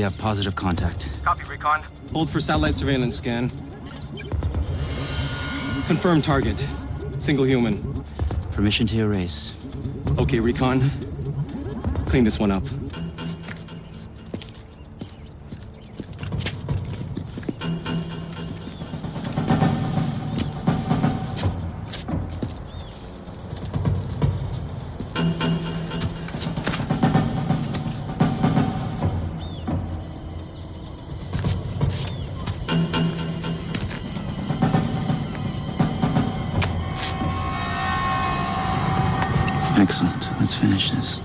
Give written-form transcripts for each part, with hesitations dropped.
have positive contact. Copy, Recon. Hold for satellite surveillance scan. Confirm target. Single human. Permission to erase. Okay, Recon. Clean this one up. Excellent. Let's finish this.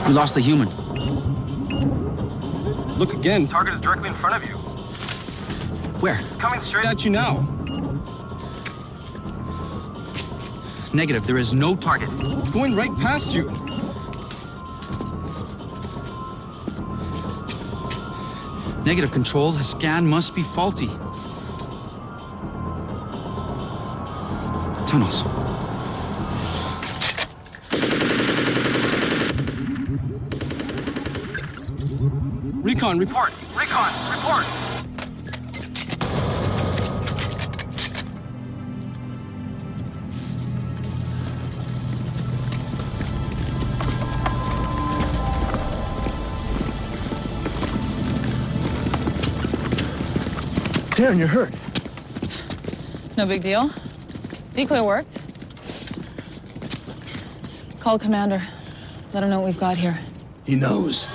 We lost the human. Look again. Target is directly in front of you. Where? It's coming straight At you now. Negative. There is no target. It's going right past you. Negative. Control. The scan must be faulty. Tunnels. Recon, report. Recon, report. Darren, you're hurt. No big deal. Decoy worked. Call Commander. Let him know what we've got here. He knows.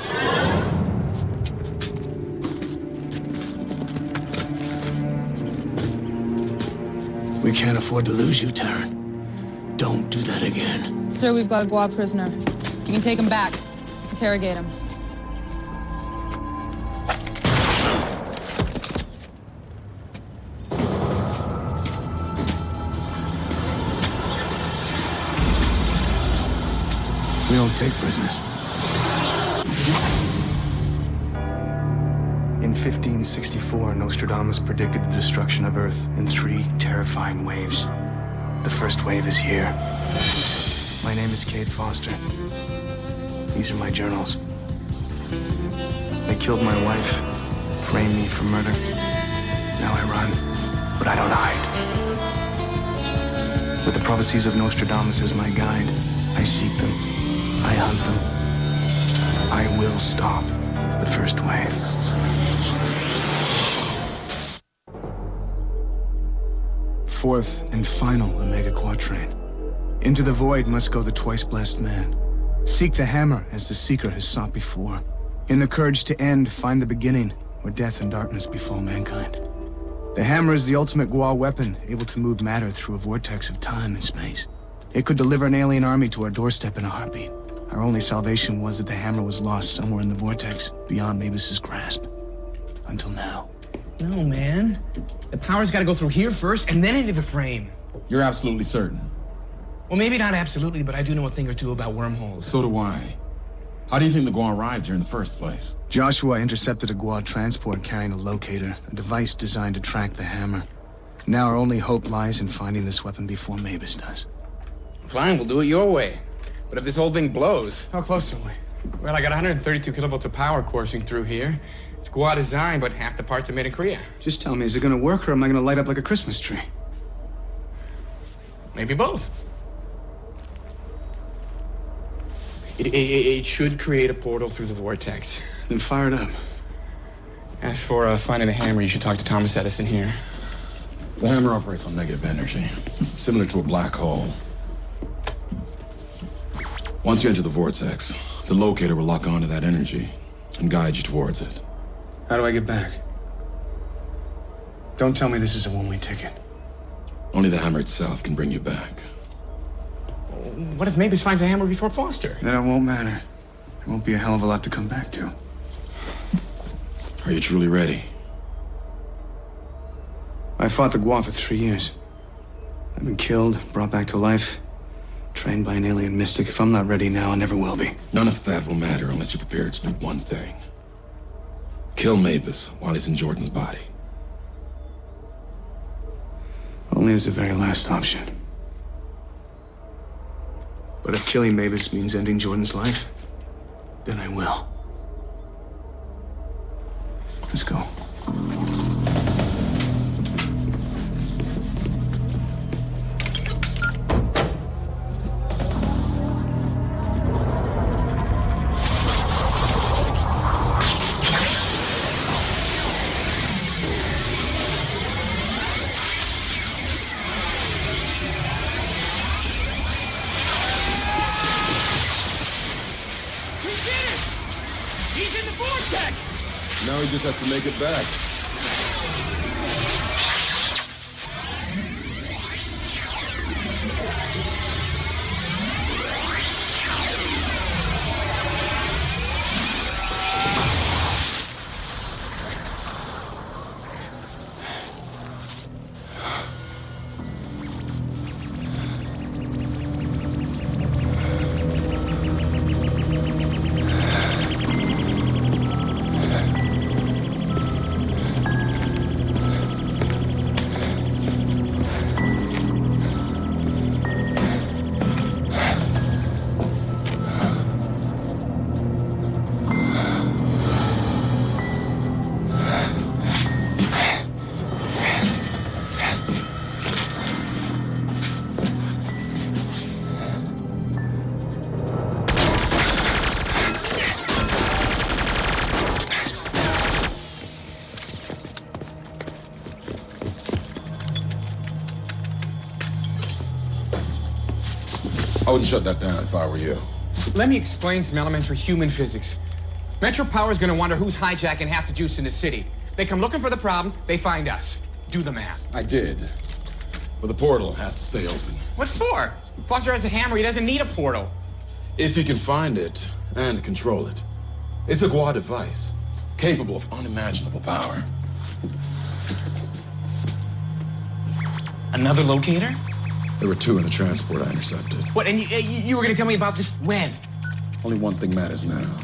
We can't afford to lose you, Taryn. Don't do that again. Sir, we've got a Gua prisoner. You can take him back. Interrogate him. We don't take prisoners. In 1564, Nostradamus predicted the destruction of Earth in 3 terrifying waves. The first wave is here. My name is Cade Foster. These are my journals. They killed my wife, framed me for murder. Now I run, but I don't hide. With the prophecies of Nostradamus as my guide, I seek them, I hunt them. I will stop the first wave. Fourth and final Omega Quatrain. Into the void must go the twice-blessed man. Seek the hammer as the seeker has sought before. In the courage to end, find the beginning, where death and darkness befall mankind. The hammer is the ultimate Gua weapon, able to move matter through a vortex of time and space. It could deliver an alien army to our doorstep in a heartbeat. Our only salvation was that the hammer was lost somewhere in the vortex, beyond Mavis's grasp. Until now. No, man. The power's gotta go through here first, and then into the frame. You're absolutely certain? Well, maybe not absolutely, but I do know a thing or two about wormholes. So do I. How do you think the Gua arrived here in the first place? Joshua intercepted a Gua transport carrying a locator, a device designed to track the hammer. Now our only hope lies in finding this weapon before Mavis does. Fine, we'll do it your way. But if this whole thing blows... How close are we? Well, I got 132 kilovolts of power coursing through here. It's Gua design, but half the parts are made in Korea. Just tell me, is it gonna work, or am I gonna light up like a Christmas tree? Maybe both. It should create a portal through the vortex. Then fire it up. As for finding the hammer, you should talk to Thomas Edison here. The hammer operates on negative energy, similar to a black hole. Once you enter the vortex, the locator will lock onto that energy and guide you towards it. How do I get back? Don't tell me this is a one-way ticket. Only the hammer itself can bring you back. What if Mavis finds a hammer before Foster? Then it won't matter. There won't be a hell of a lot to come back to. Are you truly ready? I fought the Gua for 3 years. I've been killed, brought back to life, trained by an alien mystic. If I'm not ready now, I never will be. None of that will matter unless you're prepared to do one thing. Kill Mavis while he's in Jordan's body. Only as the very last option. But if killing Mavis means ending Jordan's life, then I will. Let's go. Now he just has to make it back. I wouldn't shut that down if I were you. Let me explain some elementary human physics. Metro Power's gonna wonder who's hijacking half the juice in the city. They come looking for the problem, they find us. Do the math. I did. But the portal has to stay open. What for? Foster has a hammer, he doesn't need a portal. If he can find it and control it. It's a Gua device, capable of unimaginable power. Another locator? There were 2 in the transport I intercepted. What, and you were gonna tell me about this when? Only one thing matters now.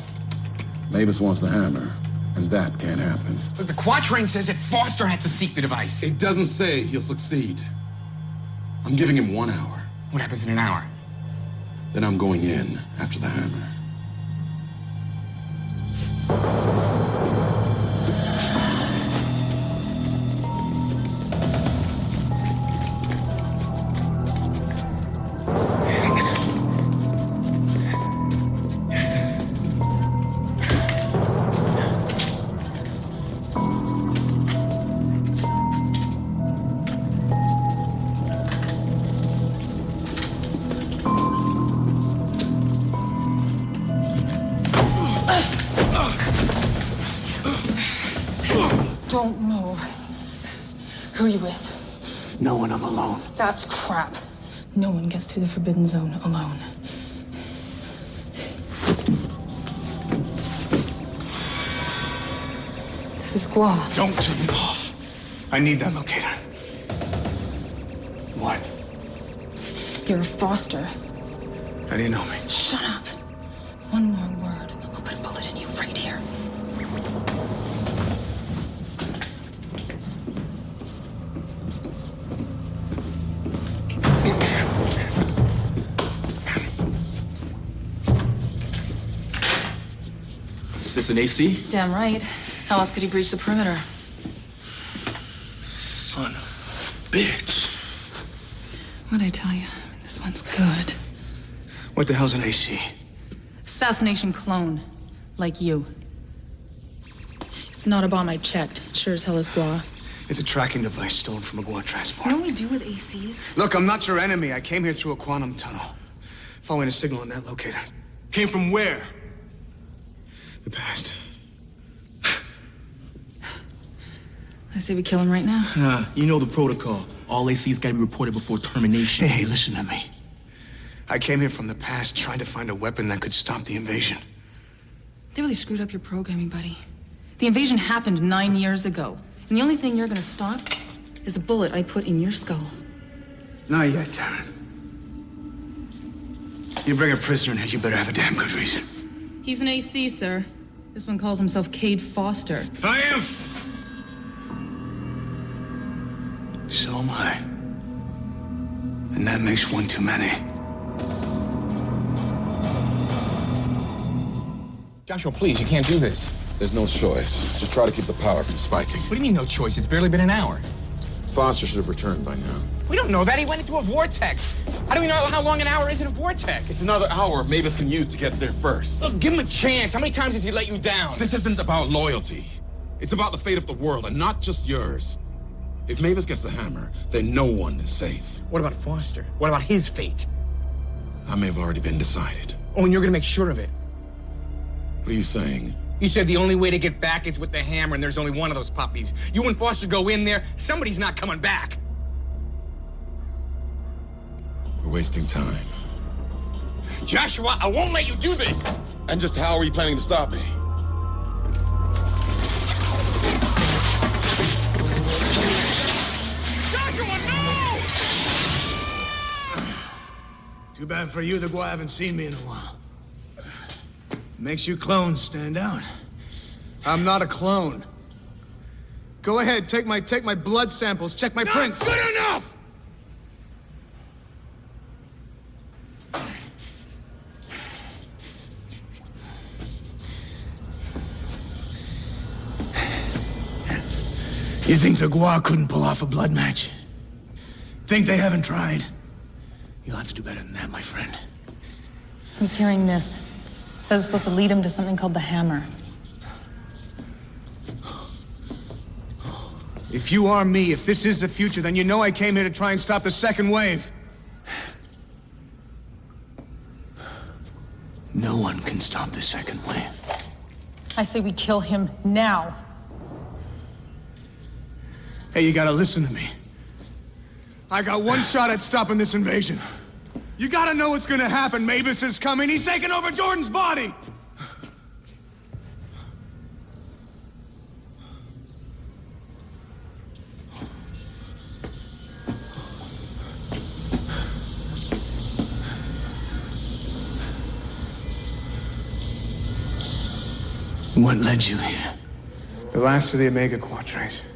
Mavis wants the hammer, and that can't happen. But the Quatrain says that Foster has to seek the device. It doesn't say he'll succeed. I'm giving him 1 hour. What happens in an hour? Then I'm going in after the hammer. Don't move. Who are you with? No one, I'm alone. That's crap. No one gets through the Forbidden Zone alone. This is Gua. Don't tip me off. I need that locator. What? You're a Foster. How do you know me? Shut up. One more word. I'll put a bullet in you right here. Is this an AC? Damn right. How else could he breach the perimeter? Son of a bitch. What'd I tell you? This one's good. What the hell's an AC? Assassination clone. Like you. It's not a bomb I checked. It sure as hell is Gua. It's a tracking device stolen from a Gua transport. What do we do with ACs? Look, I'm not your enemy. I came here through a quantum tunnel. Following a signal on that locator. Came from where? The past. I say we kill him right now. You know the protocol. All they see has got to be reported before termination. Hey, listen to me. I came here from the past trying to find a weapon that could stop the invasion. They really screwed up your programming, buddy. The invasion happened 9 years ago, and the only thing you're gonna stop is the bullet I put in your skull. Not yet, Taryn. You bring a prisoner in here, you better have a damn good reason. He's an AC, sir. This one calls himself Cade Foster. Triumph! So am I. And that makes one too many. Joshua, please, you can't do this. There's no choice. Just try to keep the power from spiking. What do you mean, no choice? It's barely been an hour. Foster should have returned by now. We don't know that. He went into a vortex. How do we know how long an hour is in a vortex? It's another hour Mavis can use to get there first. Look, give him a chance. How many times has he let you down? This isn't about loyalty. It's about the fate of the world, and not just yours. If Mavis gets the hammer, then no one is safe. What about Foster? What about his fate? That may have already been decided. Oh, and you're gonna make sure of it. What are you saying? You said the only way to get back is with the hammer, and there's only one of those puppies. You and Foster go in there, somebody's not coming back. We're wasting time. Joshua, I won't let you do this! And just how are you planning to stop me? Joshua, no! Too bad for you, the Gua haven't seen me in a while. Makes you clones stand out. I'm not a clone. Go ahead, take my blood samples, check my prints. Good enough! You think the Gua couldn't pull off a blood match? Think they haven't tried? You'll have to do better than that, my friend. Who's carrying this? Says it's supposed to lead him to something called the hammer. If you are me, if this is the future, then you know I came here to try and stop the second wave. No one can stop the second wave. I say we kill him now. Hey, you gotta listen to me. I got one shot at stopping this invasion. You gotta know what's gonna happen. Mavis is coming. He's taking over Jordan's body. What led you here? The last of the Omega Quatrains.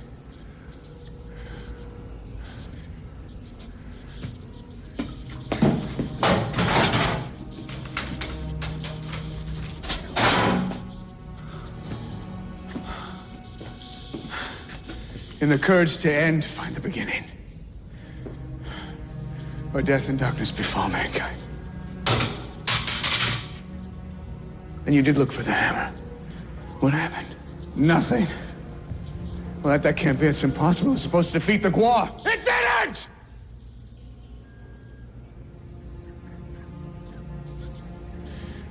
In the courage to end, find the beginning. Or death and darkness befall mankind. And you did look for the hammer. What happened? Nothing. Well, that can't be. It's impossible. It's supposed to defeat the Gua. It didn't!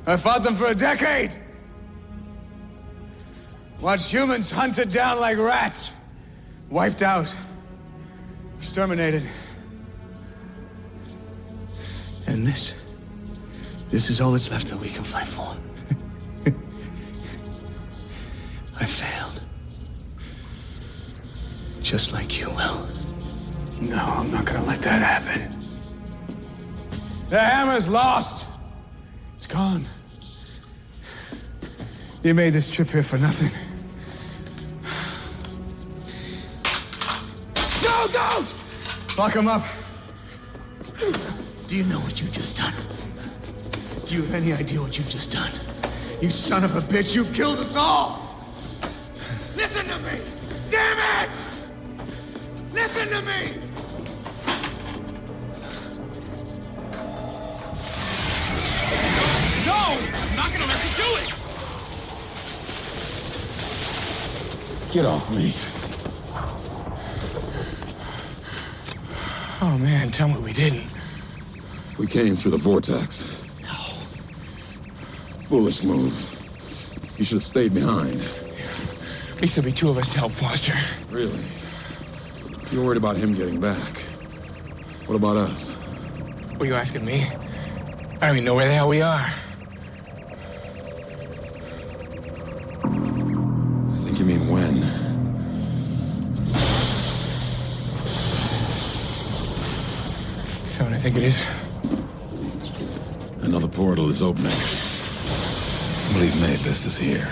I fought them for a decade. Watched humans hunted down like rats. Wiped out. Exterminated. And this is all that's left that we can fight for. I failed. Just like you will. No, I'm not gonna let that happen. The hammer's lost. It's gone. You made this trip here for nothing. No, don't! Lock him up. Do you know what you've just done? Do you have any idea what you've just done? You son of a bitch, you've killed us all! Listen to me! Damn it! Listen to me! No! I'm not gonna let you do it! Get off me. Oh, man, tell me we didn't. We came through the vortex. No. Foolish move. You should have stayed behind. At least there'll be two of us to help Foster. Really? You're worried about him getting back. What about us? What are you asking me? I don't even know where the hell we are. I think you mean when. Is that what I think it is? Another portal is opening. I believe Mavis is here.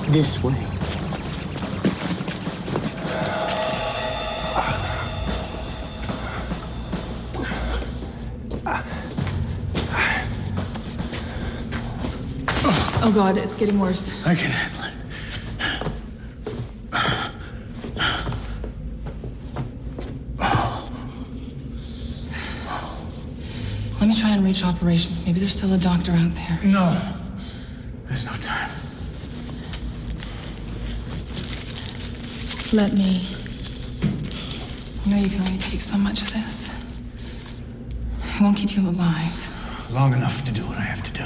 This way. Oh God, it's getting worse. I can handle it. Let me try and reach operations. Maybe there's still a doctor out there. No. There's no time. Let me. I know you can only take so much of this. It won't keep you alive. Long enough to do what I have to do.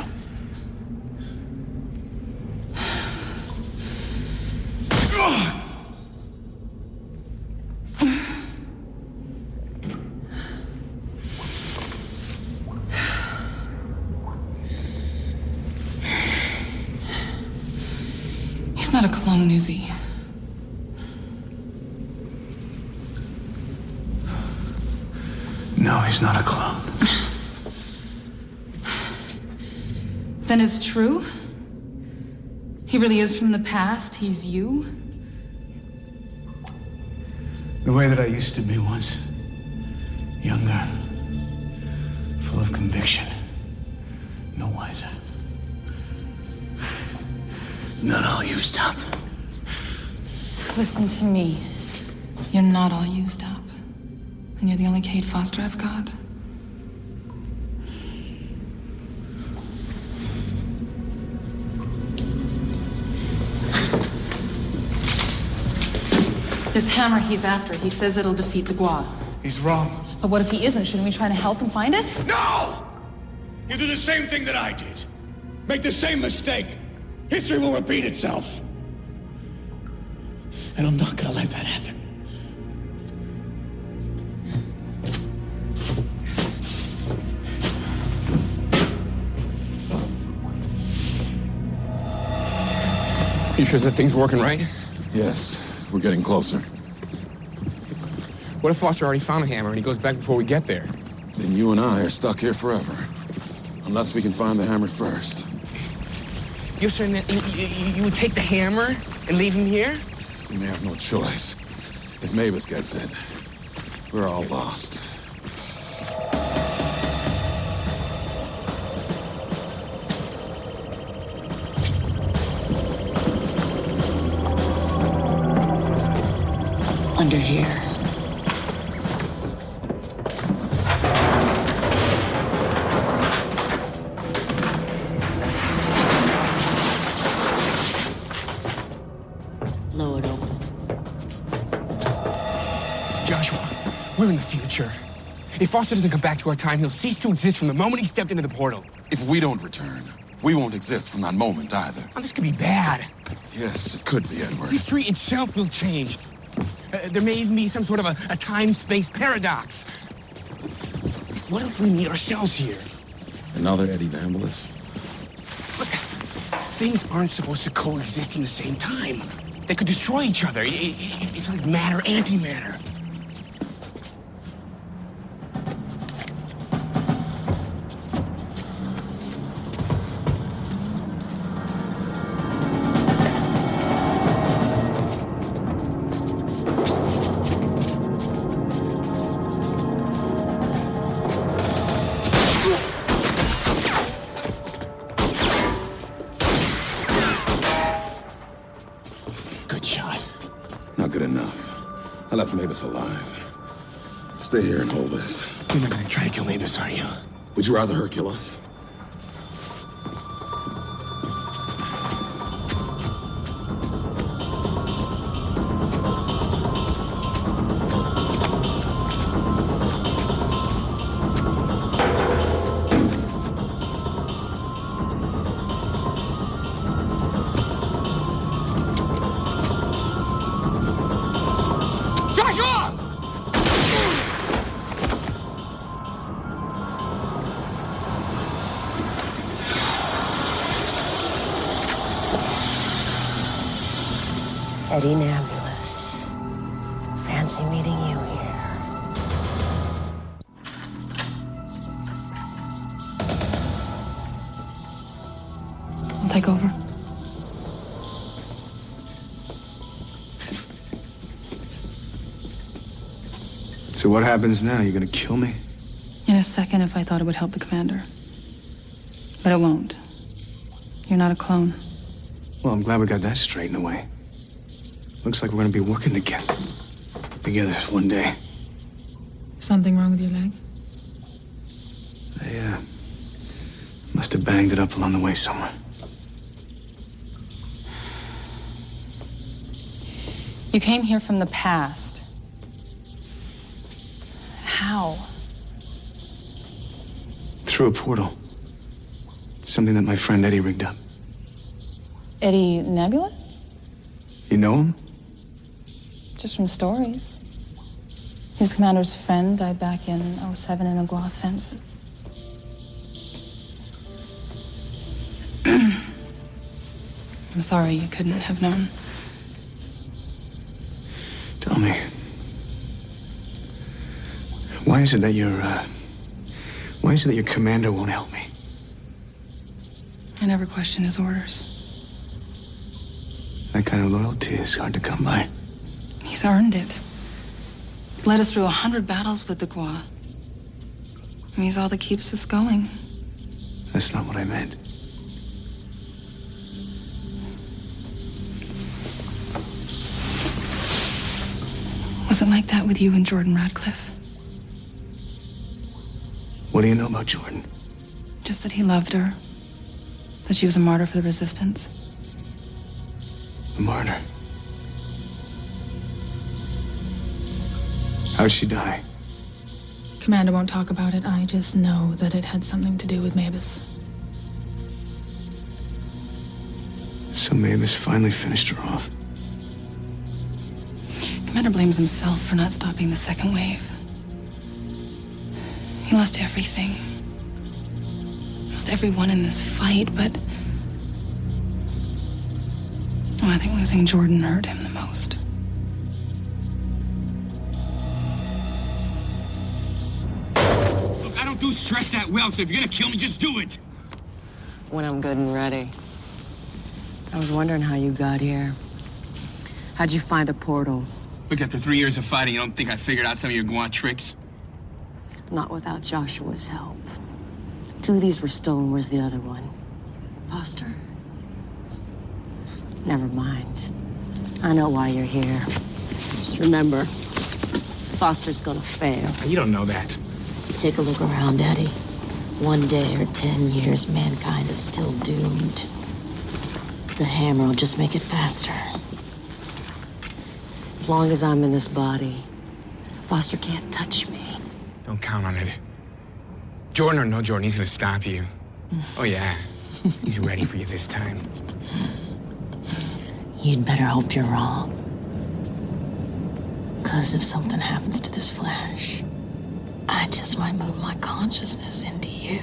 He's not a clone, is he? No, he's not a clone. Then it's true? He really is from the past? He's you? The way that I used to be once. Younger. Full of conviction. No wiser. Not all used up. Listen to me. You're not all used up. And you're the only Kate Foster I've got. This hammer he's after, he says it'll defeat the Gua. He's wrong. But what if he isn't? Shouldn't we try to help him find it? No! You do the same thing that I did. Make the same mistake. History will repeat itself. And I'm not gonna let that happen. You sure that thing's working right? Yes, we're getting closer. What if Foster already found a hammer and he goes back before we get there? Then you and I are stuck here forever. Unless we can find the hammer first. You're certain that you would take the hammer and leave him here? We may have no choice. If Mavis gets it, we're all lost. Under here. Blow it open. Joshua, we're in the future. If Foster doesn't come back to our time, he'll cease to exist from the moment he stepped into the portal. If we don't return, we won't exist from that moment either. Oh, this could be bad. Yes, it could be, Edward. History itself will change. There may even be some sort of a time-space paradox. What if we meet ourselves here? Another Eddie Vambalis? Look, things aren't supposed to coexist in the same time. They could destroy each other. It's like matter, antimatter. I left Mavis alive. Stay here and hold this. You're not gonna try to kill Mavis, are you? Would you rather her kill us? Joshua! Eddie Nebulous. Fancy meeting you here. I'll take over. So what happens now? You gonna kill me? In a second if I thought it would help the commander. But it won't. You're not a clone. Well, I'm glad we got that straightened away. Looks like we're gonna be working together. Together one day. Something wrong with your leg? I, must have banged it up along the way somewhere. You came here from the past. How? Through a portal. Something that my friend Eddie rigged up. Eddie Nebulous? You know him? Just from stories. He was Commander's friend, died back in '07 in a Gua offensive. I'm sorry you couldn't have known. Tell me. Why is it that your commander won't help me? I never question his orders. That kind of loyalty is hard to come by. He's earned it. Led us through 100 battles with the Gua. And he's all that keeps us going. That's not what I meant. Was it like that with you and Jordan Radcliffe? What do you know about Jordan? Just that he loved her. That she was a martyr for the resistance. A martyr. How'd she die? Commander won't talk about it. I just know that it had something to do with Mavis. So Mavis finally finished her off. Commander blames himself for not stopping the second wave. He lost everything. Lost everyone in this fight, but... well, I think losing Jordan hurt him the most. Look, I don't do stress that well, so if you're gonna kill me, just do it. When I'm good and ready. I was wondering how you got here. How'd you find a portal? Look, after 3 years of fighting, you don't think I figured out some of your Guan tricks? Not without Joshua's help. 2 of these were stolen. Where's the other one? Foster? Never mind. I know why you're here. Just remember, Foster's gonna fail. You don't know that. Take a look around, Eddie. 1 day or 10 years, mankind is still doomed. The hammer will just make it faster. As long as I'm in this body, Foster can't touch me. Don't count on it. Jordan or no Jordan, he's gonna stop you. Oh, yeah. He's ready for you this time. You'd better hope you're wrong. 'Cause if something happens to this flesh, I just might move my consciousness into you.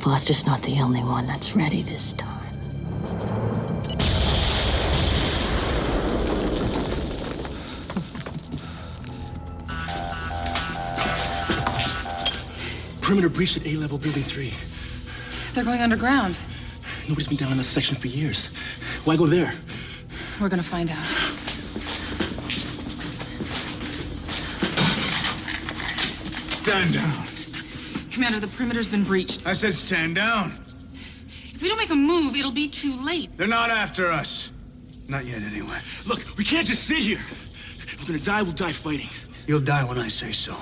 Foster's not the only one that's ready this time. Perimeter breached at A-level building 3. They're going underground. Nobody's been down in this section for years. Why go there? We're gonna find out. Stand down. Commander, the perimeter's been breached. I said stand down. If we don't make a move, it'll be too late. They're not after us. Not yet, anyway. Look, we can't just sit here. If we're gonna die, we'll die fighting. You'll die when I say so.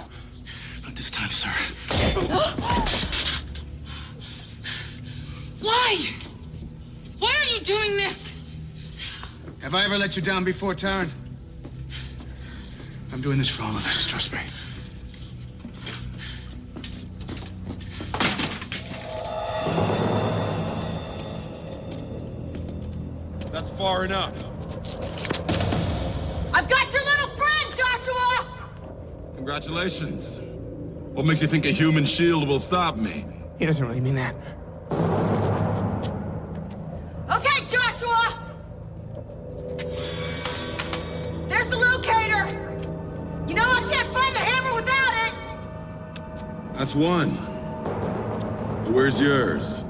Not this time, sir. Why? Why are you doing this? Have I ever let you down before, Taryn? I'm doing this for all of us, trust me. That's far enough. I've got your little friend! Congratulations. What makes you think a human shield will stop me? He doesn't really mean that. Okay, Joshua! There's the locator! You know I can't find the hammer without it! That's one. But where's yours?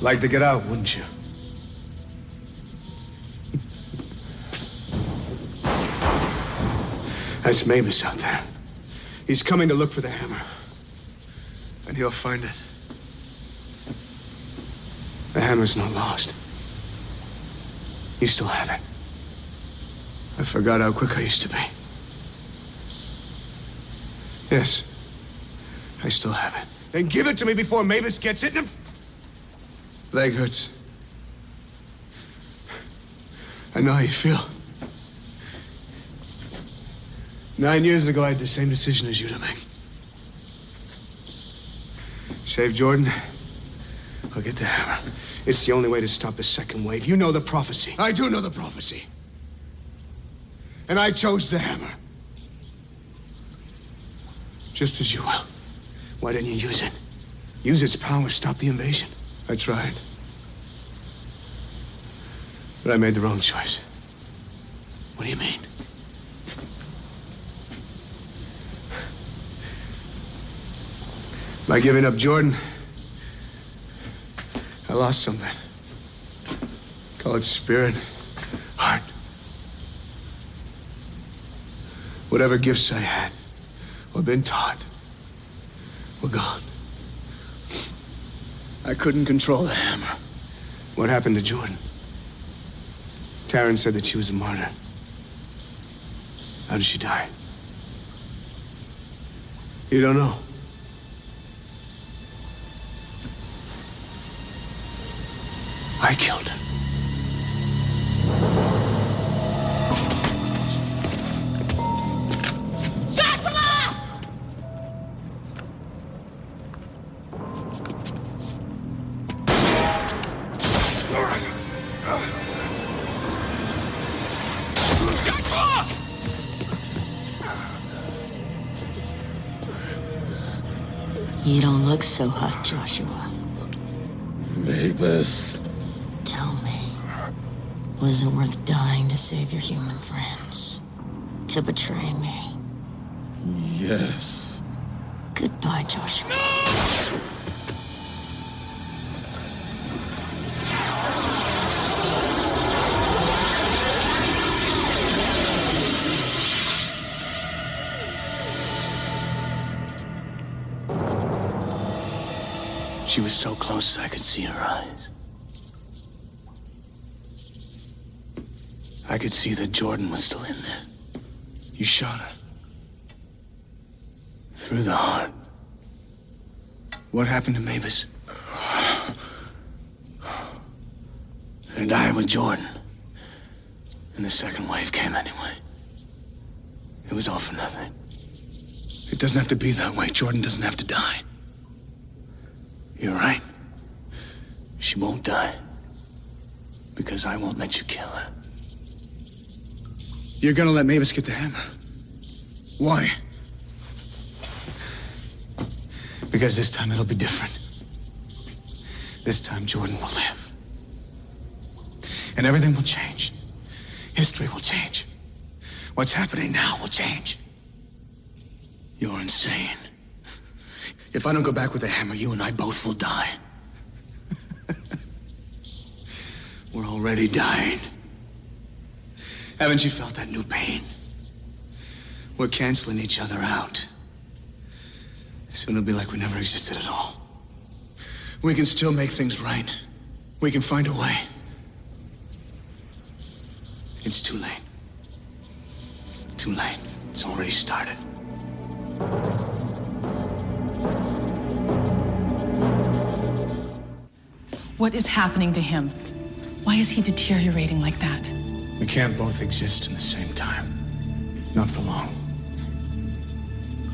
Like to get out, wouldn't you? That's Mavis out there. He's coming to look for the hammer. And he'll find it. The hammer's not lost. You still have it. I forgot how quick I used to be. Yes. I still have it. Then give it to me before Mavis gets it. Leg hurts. I know how you feel. 9 years ago, I had the same decision as you to make. Save Jordan, or get the hammer. It's the only way to stop the second wave. You know the prophecy. I do know the prophecy. And I chose the hammer. Just as you will. Why didn't you use it? Use its power, stop the invasion. I tried. But I made the wrong choice. What do you mean? By giving up Jordan, I lost something. Call it spirit, heart. Whatever gifts I had or been taught were gone. I couldn't control the hammer. What happened to Jordan? Taryn said that she was a martyr. How did she die? You don't know? I killed her. Joshua! Joshua! You don't look so hot, Joshua. Mavis. Tell me, was it worth dying to save your human friends? To betray me? Yes. Goodbye, Joshua. She was so close that I could see her eyes. I could see that Jordan was still in there. You shot her. Through the heart. What happened to Mavis? I died with Jordan. And the second wave came anyway. It was all for nothing. It doesn't have to be that way. Jordan doesn't have to die. You're right. She won't die. Because I won't let you kill her. You're gonna let Mavis get the hammer. Why? Because this time it'll be different. This time Jordan will live. And everything will change. History will change. What's happening now will change. You're insane. If I don't go back with the hammer, you and I both will die. We're already dying. Haven't you felt that new pain? We're canceling each other out. Soon it'll be like we never existed at all. We can still make things right. We can find a way. It's too late. Too late. It's already started. What is happening to him? Why is he deteriorating like that? We can't both exist in the same time. Not for long.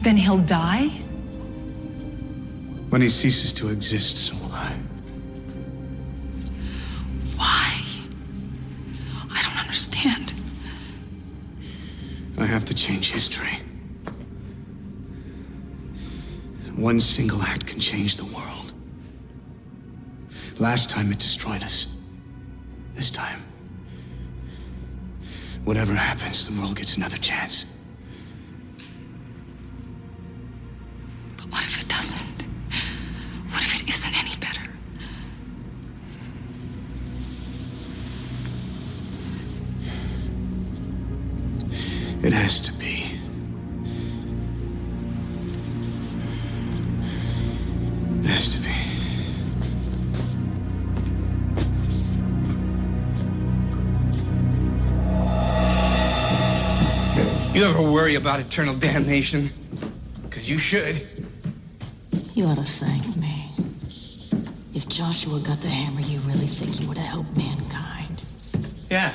Then he'll die? When he ceases to exist, so will I. change history. One single act can change the world. Last time it destroyed us. This time, whatever happens, the world gets another chance. But what if it doesn't? What if it isn't any better? It has to be. It has to be. You ever worry about eternal damnation? Because you should. You ought to thank me. If Joshua got the hammer, you really think he would have helped mankind? Yeah.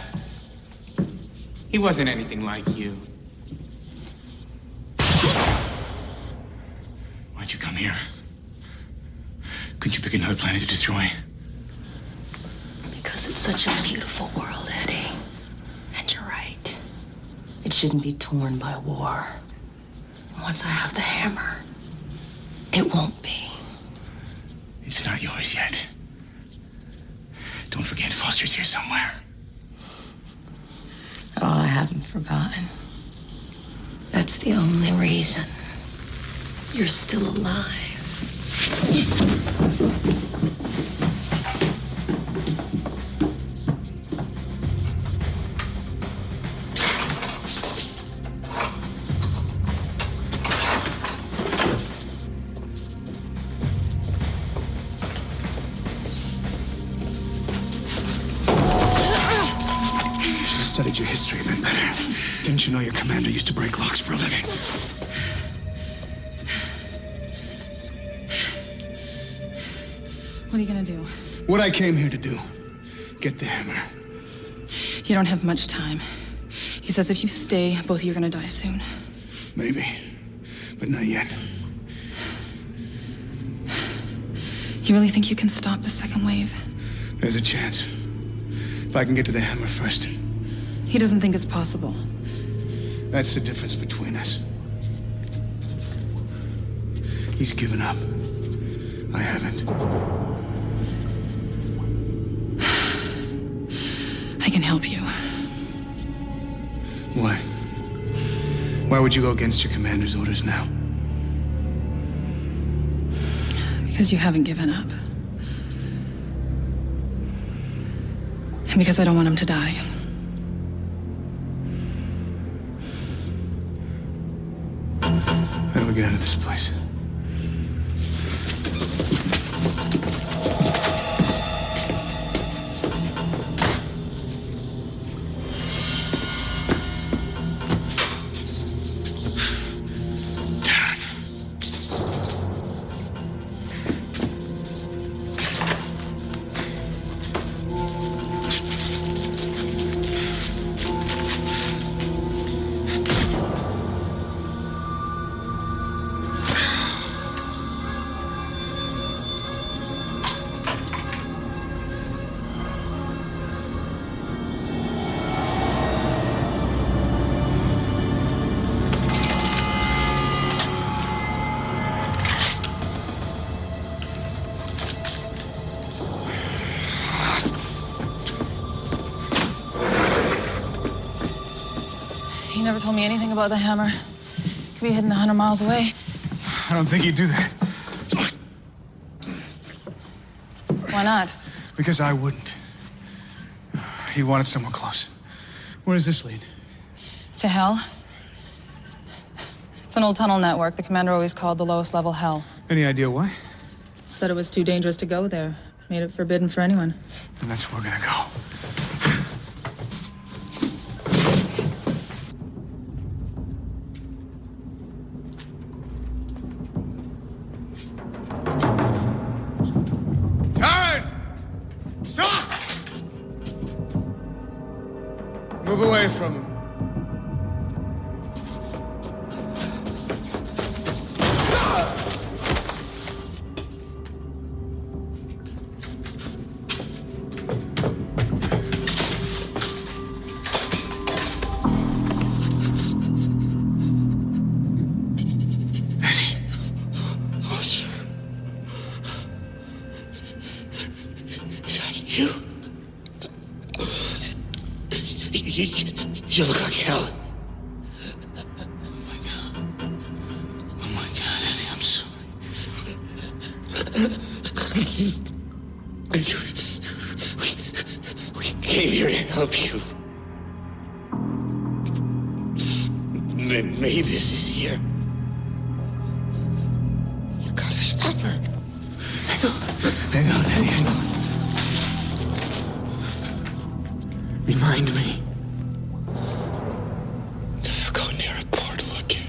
He wasn't anything like you. Why'd you come here? Couldn't you pick another planet to destroy? Because it's such a beautiful world, Eddie. And you're right. It shouldn't be torn by war. Once I have the hammer, it won't be. It's not yours yet. Don't forget, Foster's here somewhere. Oh, I haven't forgotten. That's the only reason you're still alive. Studied your history a bit better. Didn't you know your commander used to break locks for a living? What are you gonna do? What I came here to do. Get the hammer. You don't have much time. He says if you stay, both of you are gonna die soon. Maybe. But not yet. You really think you can stop the second wave? There's a chance. If I can get to the hammer first. He doesn't think it's possible. That's the difference between us. He's given up. I haven't. I can help you. Why? Why would you go against your commander's orders now? Because you haven't given up. And because I don't want him to die. How do we get out of this place? You never told me anything about the hammer. Could be hidden 100 miles away. I don't think he'd do that. Why not? Because I wouldn't. He wanted somewhere close. Where does this lead? To hell? It's an old tunnel network the commander always called the lowest level hell. Any idea why? Said it was too dangerous to go there. Made it forbidden for anyone. And that's where we're gonna go. Move away from him. You look like hell. Oh my God, Eddie, I'm sorry. We came here to help you. Mavis is here. You gotta stop her. Hang on, Eddie, hang on. Remind me. Never go near a portal again.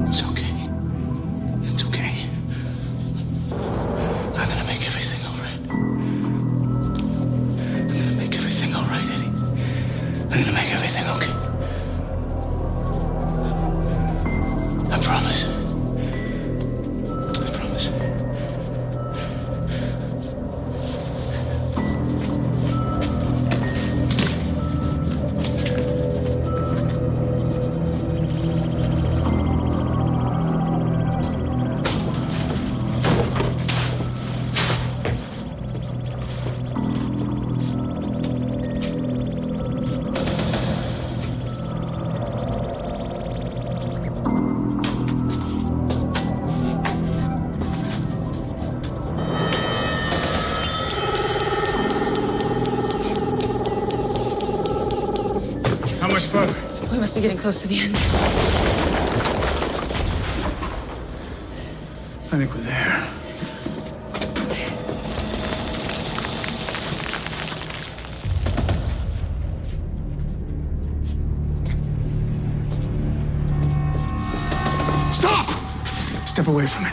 It's okay. It's okay. I'm gonna make everything all right. I'm gonna make everything all right, Eddie. I'm gonna make everything okay. I promise. I promise. How much further? We must be getting close to the end. I think we're there. Stop! Step away from it.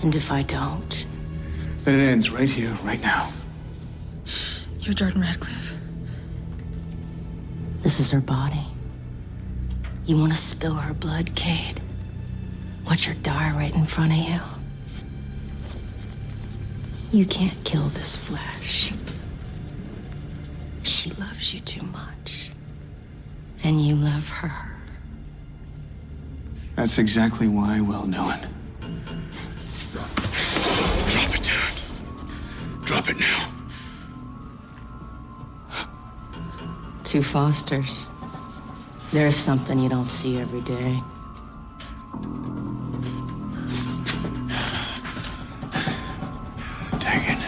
And if I don't? Then it ends right here, right now. You're Jordan Radcliffe. This is her body. You want to spill her blood, Cade? Watch her die right in front of you. You can't kill this flesh. She loves you too much. And you love her. That's exactly why, well known. Drop it down. Drop it now. Two Fosters. There's something you don't see every day. Take it.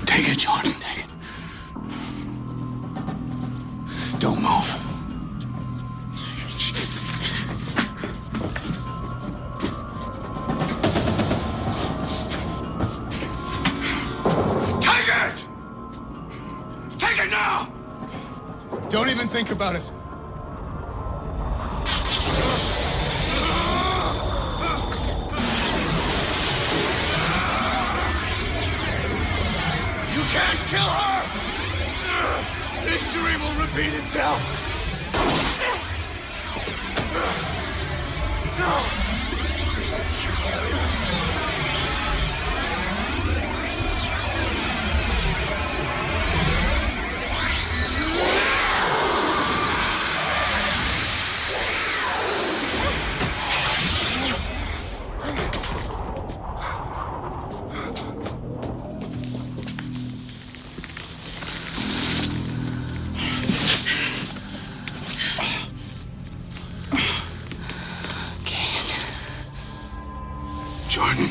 Take it, Jordan. Take it. Don't move. Take it! Take it now! Don't even think about it. You can't kill her! History will repeat itself! No! Jordan.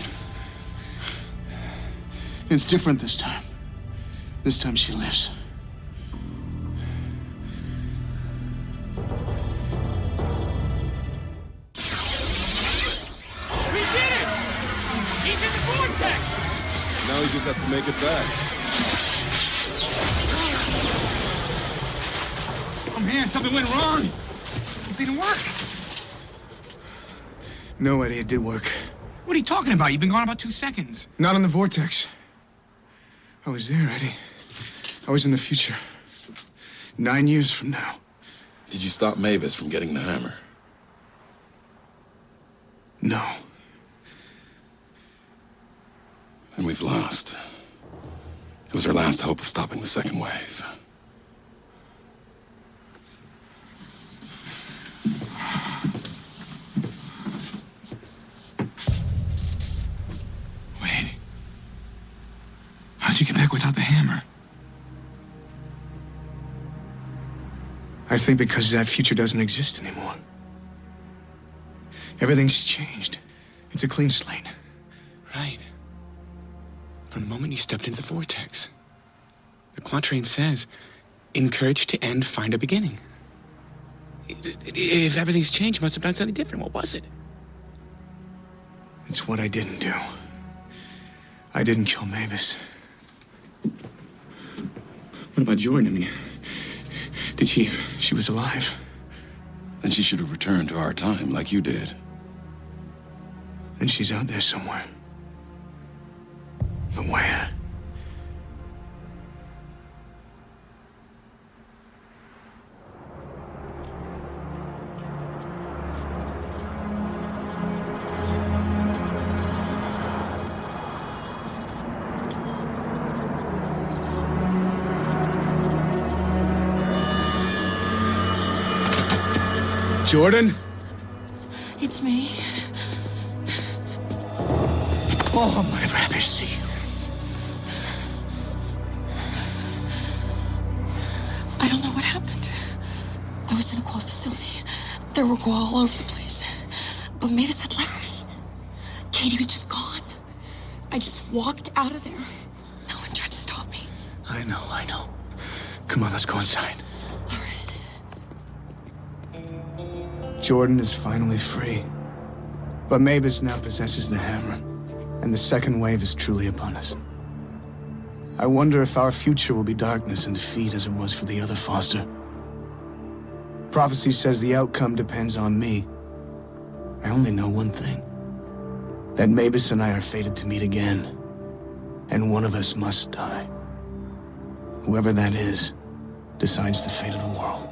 It's different this time. This time she lives. We did it! He's in the vortex! Now he just has to make it back. Oh man, something went wrong. It didn't work. No, Eddie, it did work. What are you talking about? You've been gone about 2 seconds. Not on the vortex. I was there, Eddie. I was in the future. 9 years from now. Did you stop Mavis from getting the hammer? No. And we've lost. It was her last hope of stopping the second wave. How'd you get back without the hammer? I think because that future doesn't exist anymore. Everything's changed. It's a clean slate. Right. From the moment you stepped into the vortex. The quatrain says, encouraged to end, find a beginning. If everything's changed, you must have done something different. What was it? It's what I didn't do. I didn't kill Mavis. What about Jordan? I mean, did she... She was alive. Then she should have returned to our time like you did. Then she's out there somewhere. But where? Jordan? It's me. Oh, my happy to see you. I don't know what happened. I was in a qual facility. There were qual all over the place. But Mavis had left me. Katie was just gone. I just walked out of there. No one tried to stop me. I know. Come on, let's go inside. Jordan is finally free. But Mavis now possesses the hammer, and the second wave is truly upon us. I wonder if our future will be darkness and defeat as it was for the other Foster. Prophecy says the outcome depends on me. I only know one thing. That Mavis and I are fated to meet again, and one of us must die. Whoever that is decides the fate of the world.